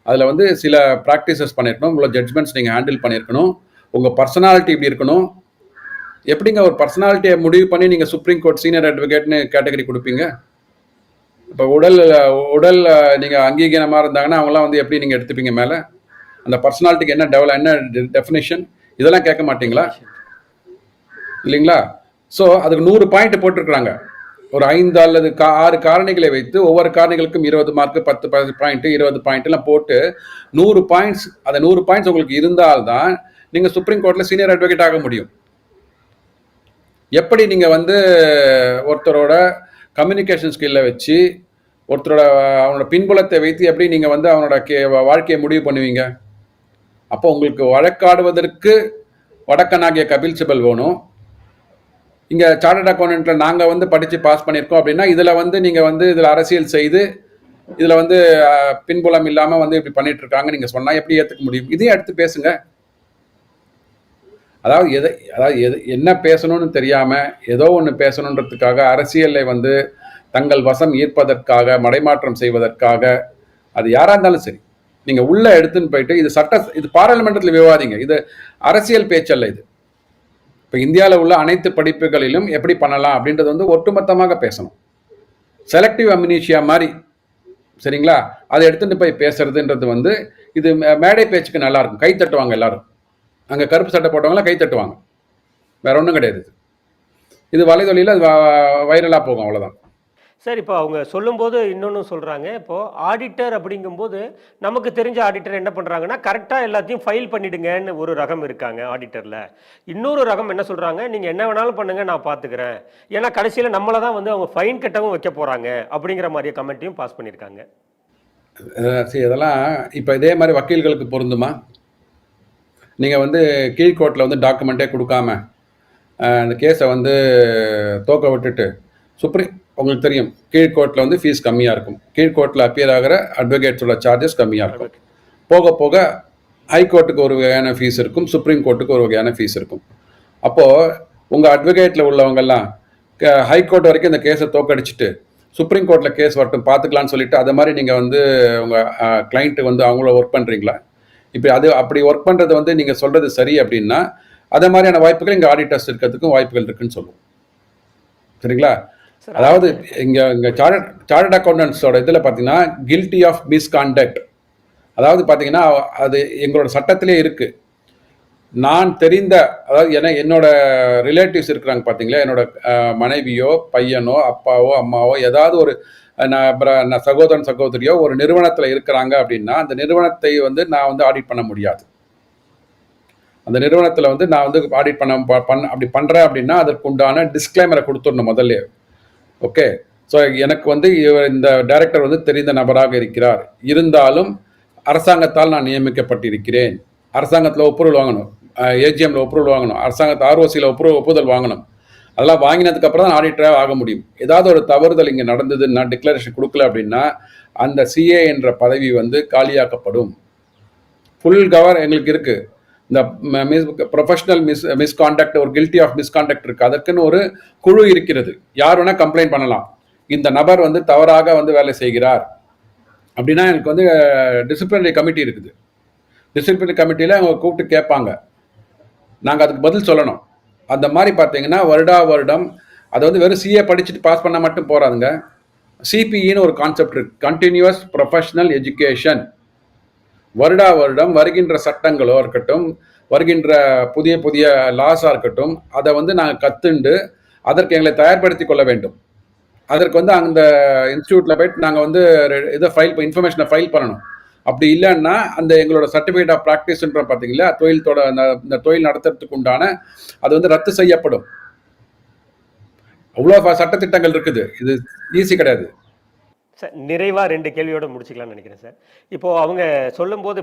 அதில் வந்து சில ப்ராக்டிசஸ் பண்ணியிருக்கணும், உங்களோட ஜட்ஜ்மெண்ட்ஸ் நீங்கள் ஹேண்டில் பண்ணியிருக்கணும், உங்கள் பர்சனாலிட்டி இப்படி இருக்கணும். எப்படிங்க ஒரு பர்சனாலிட்டியை முடிவு பண்ணி நீங்கள் சுப்ரீம் கோர்ட் சீனியர் அட்வொகேட்னு கேட்டகரி கொடுப்பீங்க? இப்போ உடல் நீங்கள் அங்கீகாரமாக இருந்தாங்கன்னா அவங்களாம் வந்து எப்படி நீங்கள் எடுத்துப்பீங்க மேலே? அந்த பர்சனாலிட்டிக்கு என்ன டெஃபினேஷன் இதெல்லாம் கேட்க மாட்டீங்களா? இல்லைங்களா? ஸோ அதுக்கு 100 பாயிண்ட் போட்டிருக்கிறாங்க. ஒரு 5 அல்லது 6 காரணிகளை வைத்து ஒவ்வொரு காரணிகளுக்கும் 20 மார்க், 10 பாயிண்ட், 20 பாயிண்ட் எல்லாம் போட்டு 100 பாயிண்ட்ஸ். அந்த 100 பாயிண்ட்ஸ் உங்களுக்கு இருந்தால்தான் நீங்க சுப்ரீம் கோர்ட்ல சீனியர் அட்வொகேட் ஆக முடியும். எப்படி நீங்க வந்து ஒருத்தரோட கம்யூனிகேஷன் ஸ்கில்லை வச்சு ஒருத்தரோட அவனோட பின்புலத்தை வைத்து எப்படி நீங்க வந்து அவனோட வாழ்க்கையை முடிவு பண்ணுவீங்க? அப்போ உங்களுக்கு வழக்காடுவதற்கு வடக்கனாகிய கபில் சிபல் வேணும். இங்கே சார்ட்டர்ட் அக்கௌண்டன்ட்ல நாங்கள் வந்து படித்து பாஸ் பண்ணியிருக்கோம் அப்படின்னா இதில் வந்து நீங்கள் வந்து இதில் அரசியல் செய்து இதில் வந்து பின்புலம் இல்லாமல் வந்து இப்படி பண்ணிட்டு இருக்காங்க நீங்கள் சொன்னால் எப்படி ஏற்றுக்க முடியும்? இதையும் எடுத்து பேசுங்க. அதாவது என்ன பேசணும்னு தெரியாமல் ஏதோ ஒன்று பேசணுன்றதுக்காக அரசியலை வந்து தங்கள் வசம் ஈர்ப்பதற்காக மடைமாற்றம் செய்வதற்காக அது யாராக இருந்தாலும் சரி நீங்கள் உள்ளே எடுத்துன்னு போயிட்டு இது பாராளுமன்றத்தில் விவாதிங்க. இது அரசியல் பேச்சல்ல. இது இப்போ இந்தியாவில் உள்ள அனைத்து படிப்புகளிலும் எப்படி பண்ணலாம் அப்படின்றது வந்து ஒட்டுமொத்தமாக பேசணும். செலக்டிவ் அம்னீஷியா மாதிரி, சரிங்களா? அதை எடுத்துகிட்டு போய் பேசுறதுன்றது வந்து இது மேடை பேச்சுக்கு நல்லா இருக்கும். கை தட்டுவாங்க எல்லாரும். அங்கே கருப்பு சட்டை போட்டவங்களாம் கை தட்டுவாங்க. வேற ஒன்றும் கிடையாது. இது வலைதொலியில் அது வைரலாக போகும், அவ்வளோதான். சார், இப்போ அவங்க சொல்லும்போது இன்னொன்று சொல்கிறாங்க. இப்போது ஆடிட்டர் அப்படிங்கும்போது நமக்கு தெரிஞ்ச ஆடிட்டர் என்ன பண்ணுறாங்கன்னா கரெக்டாக எல்லாத்தையும் ஃபைல் பண்ணிடுங்கன்னு ஒரு ரகம் இருக்காங்க ஆடிட்டரில். இன்னொரு ரகம் என்ன சொல்கிறாங்க, நீங்கள் என்ன வேணாலும் பண்ணுங்கள், நான் பார்த்துக்கிறேன். ஏன்னா கடைசியில் நம்மளை தான் வந்து அவங்க ஃபைன் கட்டவும் வைக்க போகிறாங்க அப்படிங்கிற மாதிரி கமெண்ட்டையும் பாஸ் பண்ணியிருக்காங்க. சரி, இதெல்லாம் இப்போ இதே மாதிரி வக்கீல்களுக்கு பொருந்துமா? நீங்கள் வந்து கீழ்கோர்ட்டில் வந்து டாக்குமெண்ட்டே கொடுக்காம அந்த கேஸை வந்து தோக்க விட்டுட்டு உங்களுக்கு தெரியும் கீழ்கோர்ட்டில் வந்து ஃபீஸ் கம்மியாக இருக்கும். கீழ்கோர்ட்டில் அப்பியர் ஆகிற அட்வொகேட்ஸோட சார்ஜஸ் கம்மியாக இருக்கும். போக போக ஹைகோர்ட்டுக்கு ஒரு வகையான ஃபீஸ் இருக்கும், சுப்ரீம் கோர்ட்டுக்கு ஒரு வகையான ஃபீஸ் இருக்கும். அப்போது உங்கள் அட்வொகேட்டில் உள்ளவங்கெல்லாம் ஹைகோர்ட் வரைக்கும் இந்த கேஸை தோக்கடிச்சிட்டு சுப்ரீம் கோர்ட்டில் கேஸ் வரட்டும் பார்த்துக்கலான்னு சொல்லிட்டு அதை மாதிரி நீங்கள் வந்து உங்கள் கிளைண்ட்டு வந்து அவங்கள ஒர்க் பண்ணுறீங்களா? இப்போ அப்படி ஒர்க் பண்ணுறது வந்து நீங்கள் சொல்கிறது சரி அப்படின்னா அதே மாதிரியான வாய்ப்புகள் இங்கே ஆடிட்டர்ஸ் இருக்கிறதுக்கும் வாய்ப்புகள் இருக்குன்னு சொல்லுவோம். சரிங்களா? அதாவது இங்கே சார்ட்டர்ட் அக்கௌண்டன்ஸோட இதில் பார்த்தீங்கன்னா கில்ட்டி ஆஃப் மிஸ்கான்டக்ட், அதாவது பார்த்தீங்கன்னா அது எங்களோட சட்டத்திலே இருக்குது. நான் தெரிந்த, அதாவது என்னோட ரிலேட்டிவ்ஸ் இருக்கிறாங்க பார்த்தீங்களா, என்னோட மனைவியோ பையனோ அப்பாவோ அம்மாவோ ஏதாவது ஒரு சகோதரன் சகோதரியோ ஒரு நிறுவனத்தில் இருக்கிறாங்க அப்படின்னா அந்த நிறுவனத்தை வந்து நான் வந்து ஆடிட் பண்ண முடியாது. அந்த நிறுவனத்தில் வந்து நான் வந்து ஆடிட் அப்படி பண்ணுறேன் அப்படின்னா அதற்கு உண்டான டிஸ்க்ளைமரை கொடுத்துடணும் முதல்ல. ஓகே, ஸோ எனக்கு வந்து இந்த டைரக்டர் வந்து தெரிந்த நபராக இருக்கிறார், இருந்தாலும் அரசாங்கத்தால் நான் நியமிக்கப்பட்டிருக்கிறேன், அரசாங்கத்தில் ஒப்புதல் வாங்கணும், ஏஜிஎம்ல ஒப்புதல் வாங்கணும், அரசாங்கத்தை ஆர்ஓசியில் ஒப்புதல் வாங்கணும். அதெல்லாம் வாங்கினதுக்கப்புறம் தான் ஆடிட்டராக ஆக முடியும். ஏதாவது ஒரு தவறுதல் இங்கே நடந்ததுன்னா டிக்ளரேஷன் கொடுக்கல அப்படின்னா அந்த சிஏ என்ற பதவி வந்து காலியாக்கப்படும். ஃபுல் கவர் எங்களுக்கு இருக்குது. இந்த ப்ரொஃபஷனல் மிஸ்கான்டக்ட், ஒரு கில்ட்டி ஆஃப் மிஸ்கான்டக்ட் இருக்குது, அதற்குன்னு ஒரு குழு இருக்கிறது. யார் வேணால் கம்ப்ளைண்ட் பண்ணலாம். இந்த நபர் வந்து தவறாக வந்து வேலை செய்கிறார் அப்படின்னா எனக்கு வந்து டிசிப்ளினரி கமிட்டி இருக்குது. டிசிப்ளினரி கமிட்டியில் அவங்க கூப்பிட்டு கேட்பாங்க, நாங்கள் அதுக்கு பதில் சொல்லணும். அந்த மாதிரி பார்த்தீங்கன்னா வருடம் அதை வந்து வெறும் சிஏ படிச்சுட்டு பாஸ் பண்ண மட்டும் போகிறாதுங்க. சிபிஇன்னு ஒரு கான்செப்ட் இருக்குது, கண்டினியூஸ் ப்ரொஃபஷனல் எஜுகேஷன். வருடம் வருகின்ற சட்டங்களோ இருக்கட்டும், வருகின்ற புதிய புதிய லாஸாக இருக்கட்டும், அதை வந்து நாங்கள் கற்றுண்டு அதற்கு எங்களை தயார்படுத்தி கொள்ள வேண்டும். அதற்கு வந்து அந்த இன்ஸ்டியூட்டில் போய்ட்டு நாங்கள் வந்து இதை இன்ஃபர்மேஷனை ஃபைல் பண்ணணும். அப்படி இல்லைன்னா அந்த எங்களோட சர்டிஃபிகேட் ஆஃப் ப்ராக்டிஸ்ன்ற பார்த்தீங்களா, இந்த தொழில் நடத்துறதுக்கு உண்டான அது வந்து ரத்து செய்யப்படும். அவ்வளோ சட்டத்திட்டங்கள் இருக்குது, இது ஈஸி கிடையாது. சார், நிறைவாக 2 கேள்வியோடு முடிச்சுக்கலாம்னு நினைக்கிறேன் சார். இப்போது அவங்க சொல்லும்போது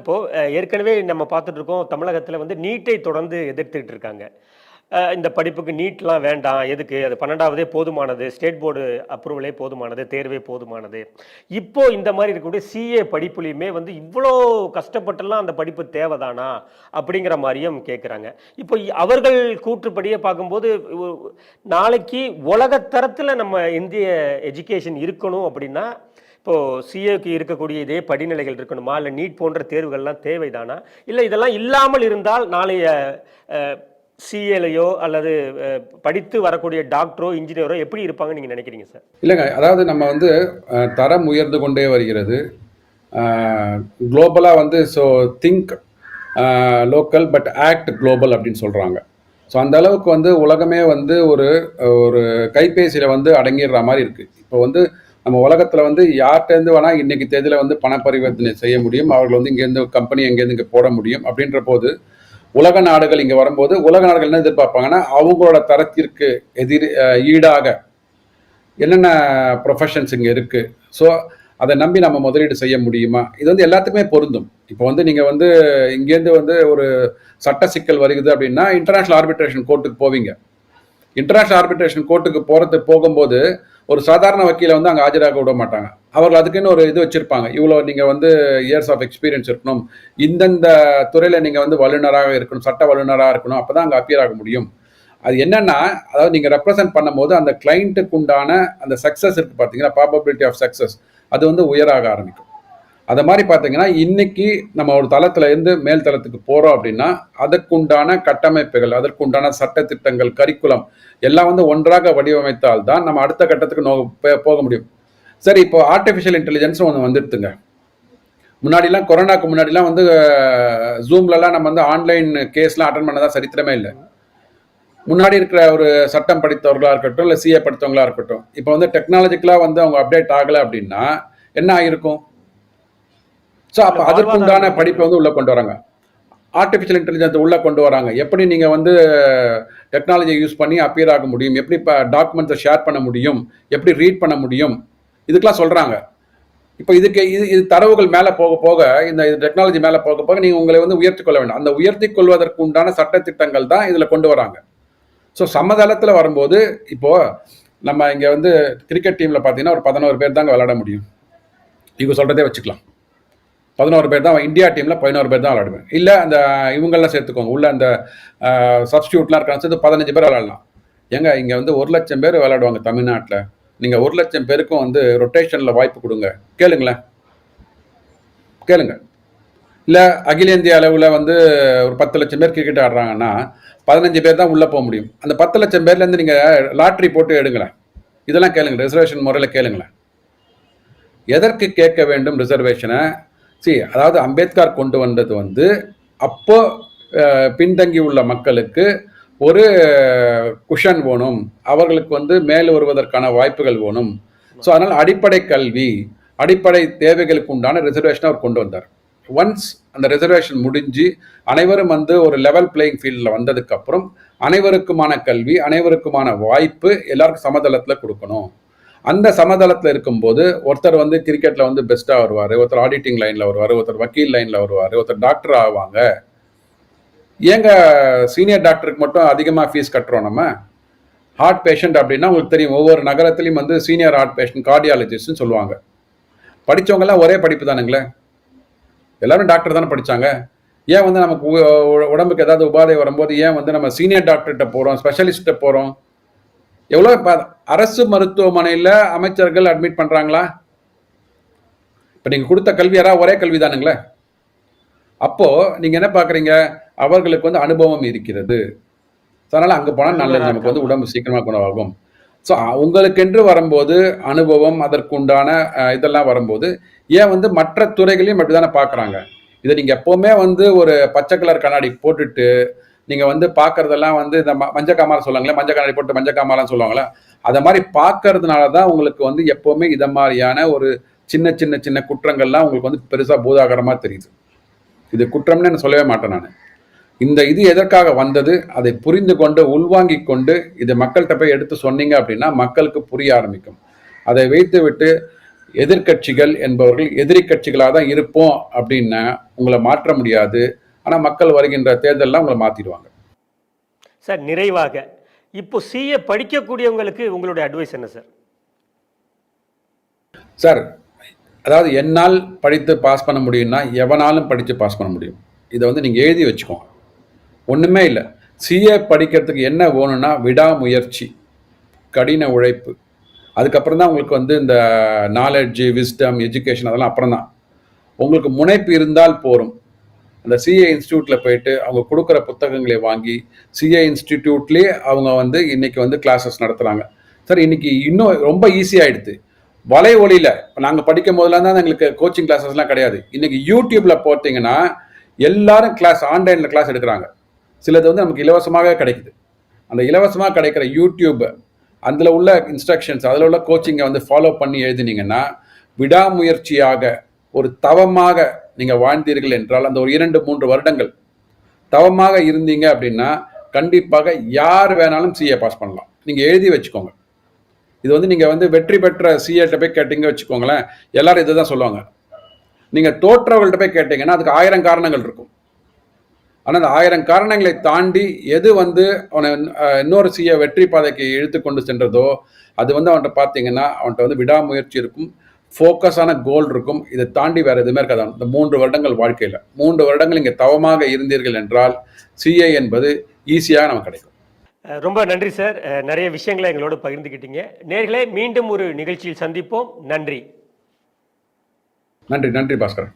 ஏற்கனவே நம்ம பார்த்துட்டு இருக்கோம், தமிழகத்தில் வந்து நீட்டை தொடர்ந்து எதிர்த்துக்கிட்டு இருக்காங்க. இந்த படிப்புக்கு நீட்லாம் வேண்டாம், எதுக்கு, அது 12வதே போதுமானது, ஸ்டேட் போர்டு அப்ரூவலே போதுமானது, தேர்வே போதுமானது. இப்போது இந்த மாதிரி இருக்கக்கூடிய சிஏ படிப்புலையுமே வந்து இவ்வளோ கஷ்டப்பட்டுலாம் அந்த படிப்பு தேவைதானா அப்படிங்கிற மாதிரியும் கேட்குறாங்க. இப்போ அவர்கள் கூற்றுப்படியே பார்க்கும்போது நாளைக்கு உலகத்தரத்தில் நம்ம இந்திய எஜுகேஷன் இருக்கணும் அப்படின்னா இப்போது சிஏக்கு இருக்கக்கூடிய இதே படிநிலைகள் இருக்கணுமா, இல்லை நீட் போன்ற தேர்வுகள்லாம் தேவைதானா, இல்லை இதெல்லாம் இல்லாமல் இருந்தால் நாளைய சிஏலையோ அல்லது படித்து வரக்கூடிய டாக்டரோ இன்ஜினியரோ எப்படி இருப்பாங்கன்னு நீங்கள் நினைக்கிறீங்க சார்? இல்லைங்க, அதாவது நம்ம வந்து தரம் உயர்ந்து கொண்டே வருகிறது. குளோபலாக வந்து so think local but act global அப்படின்னு சொல்கிறாங்க. ஸோ அந்த அளவுக்கு வந்து உலகமே வந்து ஒரு ஒரு கைபேசியில் வந்து அடங்கிடுற மாதிரி இருக்குது. இப்போ வந்து நம்ம உலகத்தில் வந்து யார்கிட்டேருந்து வேணால் இன்றைக்கி தேதியில் வந்து பண பரிவர்த்தனை செய்ய முடியும், அவர்கள் வந்து இங்கேருந்து கம்பெனி எங்கேருந்து இங்கே போட முடியும். அப்படின்ற போது உலக நாடுகள் இங்கே வரும்போது உலக நாடுகள் என்ன எதிர்பார்ப்பாங்கன்னா, அவங்களோட தரத்திற்கு ஈடாக என்னென்ன ப்ரொஃபஷன்ஸ் இங்கே இருக்குது, ஸோ அதை நம்பி நம்ம முதலீடு செய்ய முடியுமா, இது வந்து எல்லாத்துக்குமே பொருந்தும். இப்போ வந்து நீங்கள் வந்து இங்கேருந்து வந்து ஒரு சட்ட சிக்கல் வருகுது அப்படின்னா இன்டர்நேஷ்னல் ஆர்பிட்ரேஷன் கோர்ட்டுக்கு போவீங்க. இன்டர்நேஷ்னல் ஆர்பிட்ரேஷன் கோர்ட்டுக்கு போகும்போது ஒரு சாதாரண வக்கீலை வந்து அங்கே ஆஜராக விட மாட்டாங்க. அவர்கள் அதுக்குன்னு ஒரு இது வச்சுருப்பாங்க, இவ்வளோ நீங்கள் வந்து இயர்ஸ் ஆஃப் எக்ஸ்பீரியன்ஸ் இருக்கணும், இந்தந்த துறையில் நீங்கள் வந்து வல்லுநராக இருக்கணும், சட்ட வல்லுநராக இருக்கணும், அப்போ தான் அங்கே அப்பியர் ஆக முடியும். அது என்னன்னா, அதாவது நீங்கள் ரெப்ரசென்ட் பண்ணும்போது அந்த கிளைண்ட்டுக்கு உண்டான அந்த சக்ஸஸ் இருக்குது பார்த்தீங்கன்னா, ப்ராபபிலிட்டி ஆஃப் சக்ஸஸ் அது வந்து உயராக ஆரம்பிக்கும். அதை மாதிரி பார்த்தீங்கன்னா, இன்னைக்கு நம்ம ஒரு தளத்துல இருந்து மேல் தளத்துக்கு போகிறோம் அப்படின்னா அதற்குண்டான கட்டமைப்புகள், அதற்குண்டான சட்டத்திட்டங்கள், கரிக்குலம் எல்லாம் வந்து ஒன்றாக வடிவமைத்தால் தான் நம்ம அடுத்த கட்டத்துக்கு போக முடியும். சரி, இப்போ ஆர்டிஃபிஷியல் இன்டெலிஜென்ஸ் ஒன்று வந்துடுத்துங்க. முன்னாடிலாம் கொரோனாக்கு முன்னாடிலாம் வந்து ஜூம்லலாம் நம்ம வந்து ஆன்லைன் கேஸ்லாம் அட்டன் பண்ணதான் சரித்திரமே இல்லை. முன்னாடி இருக்கிற ஒரு சட்டம் படித்தவர்களாக இருக்கட்டும், இல்லை சிஏ படித்தவங்களா இருக்கட்டும், இப்போ வந்து டெக்னாலஜிக்கலாக வந்து அவங்க அப்டேட் ஆகலை அப்படின்னா என்ன ஆகிருக்கும்? ஸோ அப்போ அதற்குண்டான படிப்பை வந்து உள்ளே கொண்டு வராங்க, ஆர்டிஃபிஷியல் இன்டெலிஜென்ஸ் உள்ளே கொண்டு வராங்க. எப்படி நீங்கள் வந்து டெக்னாலஜியை யூஸ் பண்ணி அப்பியர் ஆக முடியும், எப்படி இப்போ டாக்குமெண்ட்ஸை ஷேர் பண்ண முடியும், எப்படி ரீட் பண்ண முடியும், இதுக்கெல்லாம் சொல்கிறாங்க. இப்போ இது தரவுகள் மேலே போக போக, இந்த டெக்னாலஜி மேலே போக போக நீங்கள் உங்களை வந்து உயர்த்தி கொள்ள வேண்டும். அந்த உயர்த்தி கொள்வதற்கு உண்டான சட்டத்திட்டங்கள் தான் இதில் கொண்டு வராங்க. ஸோ சமதளத்தில் வரும்போது, இப்போது நம்ம இங்கே வந்து கிரிக்கெட் டீமில் பார்த்தீங்கன்னா ஒரு 11 பேர் தாங்க விளையாட முடியும். இவங்க சொல்கிறதே வச்சுக்கலாம், 11 பேர் தான். இந்தியா டீமில் 11 பேர் தான் விளையாடுவேன். இல்லை அந்த இவங்கெல்லாம் சேர்த்துக்கோங்க, உள்ள அந்த சப்ஸ்டியூட்லாம் இருக்காங்க, சேர்த்து 15 பேர் விளையாடலாம். ஏங்க இங்கே வந்து 1,00,000 பேர் விளையாடுவாங்க தமிழ்நாட்டில். நீங்கள் 1,00,000 பேருக்கும் வந்து ரொட்டேஷனில் வாய்ப்பு கொடுங்க, கேளுங்களேன், கேளுங்க. இல்லை அகில இந்திய அளவில் வந்து ஒரு 10 லட்சம் பேர் கிரிக்கெட் ஆடுறாங்கன்னா 15 பேர் தான் உள்ளே போக முடியும். அந்த 10 லட்சம் பேர்லேருந்து நீங்கள் லாட்ரி போட்டு எடுங்களேன், இதெல்லாம் கேளுங்க, ரிசர்வேஷன் முறையில் கேளுங்களேன். எதற்கு கேட்க வேண்டும் ரிசர்வேஷனை? அதாவது அம்பேத்கர் கொண்டு வந்தது வந்து அப்போ பின்தங்கி உள்ள மக்களுக்கு ஒரு குஷன் வேணும், அவர்களுக்கு வந்து மேல் வருவதற்கான வாய்ப்புகள் வேணும். ஸோ அதனால் அடிப்படை கல்வி, அடிப்படை தேவைகளுக்கு உண்டான ரிசர்வேஷனை அவர் கொண்டு வந்தார். ஒன்ஸ் அந்த ரிசர்வேஷன் முடிஞ்சு அனைவரும் வந்து ஒரு லெவல் பிளேயிங் ஃபீல்டில் வந்ததுக்கப்புறம் அனைவருக்குமான கல்வி, அனைவருக்குமான வாய்ப்பு எல்லாருக்கும் சமதளத்தில் கொடுக்கணும். அந்த சமதளத்தில் இருக்கும்போது ஒருத்தர் வந்து கிரிக்கெட்டில் வந்து பெஸ்ட்டாக வருவார், ஒருத்தர் ஆடிட்டிங் லைனில் வருவார், ஒருத்தர் வக்கீல் லைனில் வருவார், ஒருத்தர் டாக்டர் ஆவாங்க. ஏங்க சீனியர் டாக்டருக்கு மட்டும் அதிகமாக ஃபீஸ் கட்டுறோம்? நம்ம ஹார்ட் பேஷண்ட் அப்படின்னா உங்களுக்கு தெரியும், ஒவ்வொரு நகரத்துலையும் வந்து சீனியர் ஹார்ட் பேஷண்ட், கார்டியாலஜிஸ்ட்னு சொல்லுவாங்க. படித்தவங்கெல்லாம் ஒரே படிப்பு தானுங்களே, எல்லாரும் டாக்டர் தானே படித்தாங்க. ஏன் வந்து நமக்கு உடம்புக்கு ஏதாவது உபாதை வரும்போது ஏன் வந்து நம்ம சீனியர் டாக்டர்கிட்ட போகிறோம், ஸ்பெஷலிஸ்ட்டை போகிறோம்? எவ்வளோ அரசு மருத்துவமனையில் அமைச்சர்கள் அட்மிட் பண்ணுறாங்களா? இப்போ நீங்கள் கொடுத்த கல்வி யாராவது ஒரே கல்வி தானுங்களே. அப்போது நீங்கள் என்ன பார்க்குறீங்க, அவர்களுக்கு வந்து அனுபவம் இருக்கிறது, அதனால் அங்கே போனால் நல்லது, நமக்கு வந்து உடம்பு சீக்கிரமாக குணமாகும். ஸோ உங்களுக்கென்று வரும்போது அனுபவம், அதற்குண்டான இதெல்லாம் வரும்போது ஏன் வந்து மற்ற துறைகளையும் அப்படி தானே பார்க்குறாங்க. இதை நீங்கள் எப்போவுமே வந்து ஒரு பச்சை கலர் கண்ணாடி போட்டுட்டு நீங்கள் வந்து பார்க்குறதெல்லாம் வந்து இந்த மஞ்சள் காமாரம் சொல்லுவாங்களே, மஞ்சள் கண்ணாடி போட்டு மஞ்சள் காமாரம் சொல்லுவாங்களே, அதை மாதிரி பார்க்கறதுனால தான் உங்களுக்கு வந்து எப்போவுமே இதை மாதிரியான ஒரு சின்ன சின்ன சின்ன குற்றங்கள்லாம் உங்களுக்கு வந்து பெருசாக பூதாகரமாக தெரியுது. இது குற்றம்னு நான் சொல்லவே மாட்டேன் நான். இந்த இது எதற்காக வந்தது, அதை புரிந்து கொண்டு உள்வாங்கி கொண்டு இதை மக்கள்கிட்ட போய் எடுத்து சொன்னீங்க அப்படின்னா மக்களுக்கு புரிய ஆரம்பிக்கும். அதை வைத்து விட்டு எதிர்கட்சிகள் என்பவர்கள் எதிரி கட்சிகளாக தான் இருப்போம் அப்படின்னா உங்களை மாற்ற முடியாது. ஆனால் மக்கள் வருகின்ற தேர்தல்லாம் உங்களை மாற்றிடுவாங்க. சார், நிறைவாக இப்போ சிஏ படிக்கக்கூடியவங்களுக்கு உங்களுடைய அட்வைஸ் என்ன சார்? சார், அதாவது என்னால் படித்து பாஸ் பண்ண முடியும்னா எவனாலும் படித்து பாஸ் பண்ண முடியும். இதை வந்து நீங்கள் எழுதி வச்சுக்கோங்க, ஒன்றுமே இல்லை. சிஏ படிக்கிறதுக்கு என்ன வேணும்னா விடாமுயற்சி, கடின உழைப்பு, அதுக்கப்புறம் தான் உங்களுக்கு வந்து இந்த நாலெட்ஜு, விஸ்டம், எஜுகேஷன் அதெல்லாம் அப்புறம் தான். உங்களுக்கு முனைப்பு இருந்தால் போரும். அந்த சிஏ இன்ஸ்டியூட்டில் போயிட்டு அவங்க கொடுக்குற புத்தகங்களை வாங்கி சிஏ இன்ஸ்டிடியூட்லேயே அவங்க வந்து இன்றைக்கி வந்து கிளாஸஸ் நடத்துகிறாங்க. சார், இன்றைக்கி இன்னும் ரொம்ப ஈஸியாகிடுது. வலை ஒளியில் இப்போ நாங்கள் படிக்கும் போதெல்லாம் தான் எங்களுக்கு கோச்சிங் கிளாஸஸ்லாம் கிடையாது. இன்றைக்கி யூடியூப்பில் போட்டிங்கன்னா எல்லாரும் கிளாஸ், ஆன்லைனில் கிளாஸ் எடுக்கிறாங்க. சிலது வந்து நமக்கு இலவசமாக கிடைக்குது. அந்த இலவசமாக கிடைக்கிற யூடியூப், அதில் உள்ள இன்ஸ்ட்ரக்ஷன்ஸ், அதில் உள்ள கோச்சிங்கை வந்து ஃபாலோ பண்ணி எழுதினீங்கன்னா, விடாமுயற்சியாக ஒரு தவமாக நீங்கள் வாழ்ந்தீர்கள் என்றால், அந்த ஒரு 2-3 வருடங்கள் தவமாக இருந்தீங்க அப்படின்னா கண்டிப்பாக யார் வேணாலும் சிஏ பாஸ் பண்ணலாம். நீங்கள் எழுதி வச்சுக்கோங்க. இது வந்து நீங்கள் வந்து வெற்றி பெற்ற சிஏட்ட போய் கேட்டீங்க வச்சுக்கோங்களேன், எல்லாரும் இதை தான் சொல்லுவாங்க. நீங்கள் தோற்றவர்கள்ட்ட போய் கேட்டீங்கன்னா அதுக்கு 1000 காரணங்கள் இருக்கும். ஆனால் அந்த 1000 காரணங்களை தாண்டி எது வந்து அவனை இன்னொரு சிஏ வெற்றி பாதைக்கு இழுத்து கொண்டு சென்றதோ அது வந்து அவன்கிட்ட பார்த்தீங்கன்னா அவன்கிட்ட வந்து விடாமுயற்சி இருக்கும், ஃபோக்கஸான கோல் இருக்கும். இதை தாண்டி வேறு எதுவுமே இருக்காது. இந்த 3 வருடங்கள் வாழ்க்கையில் 3 வருடங்கள் இங்கே தவமாக இருந்தீர்கள் என்றால் சிஏ என்பது ஈஸியாக நமக்கு கிடைக்கும். ரொம்ப நன்றி சார். நிறைய விஷயங்களை எங்களோடு பகிர்ந்துக்கிட்டீங்க. நேயர்களே, மீண்டும் ஒரு நிகழ்ச்சியில் சந்திப்போம். நன்றி. நன்றி பாஸ்கரன்.